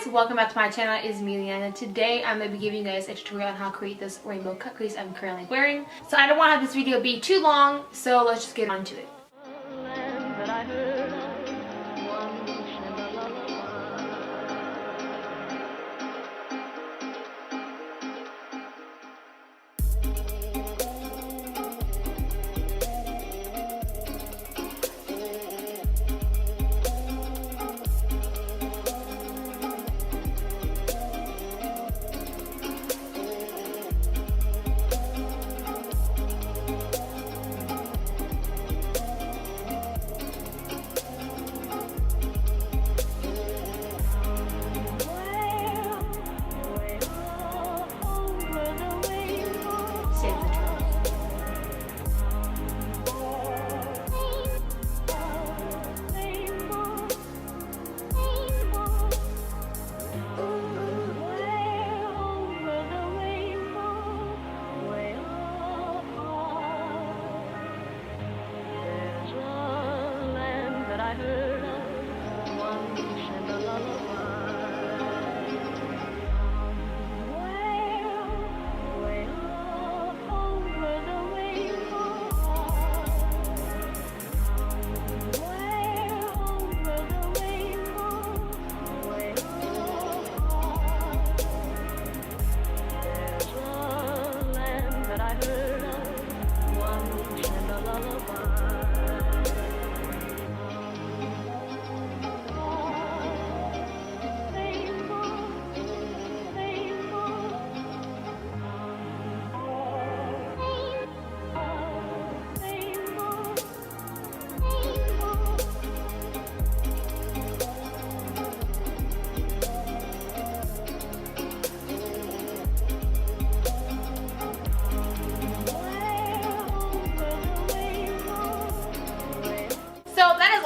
guys, welcome back to my channel. It's Amelia, and today I'm going to be giving you guys a tutorial on how to create this rainbow cut crease I'm currently wearing. So I don't want to have this video be too long, so let's just get on to it.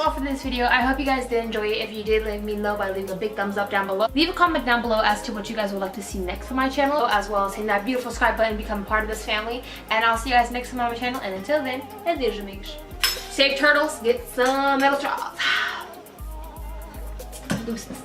All for this video. I hope you guys did enjoy it. If you did, let me know by leaving a big thumbs up down below. Leave a comment down below as to what you guys would like to see next for my channel, as well as hitting that beautiful subscribe button and become part of this family. And I'll see you guys next time on my channel, and until then, adeus amigos. Safe turtles, get some metal straws. Deuces.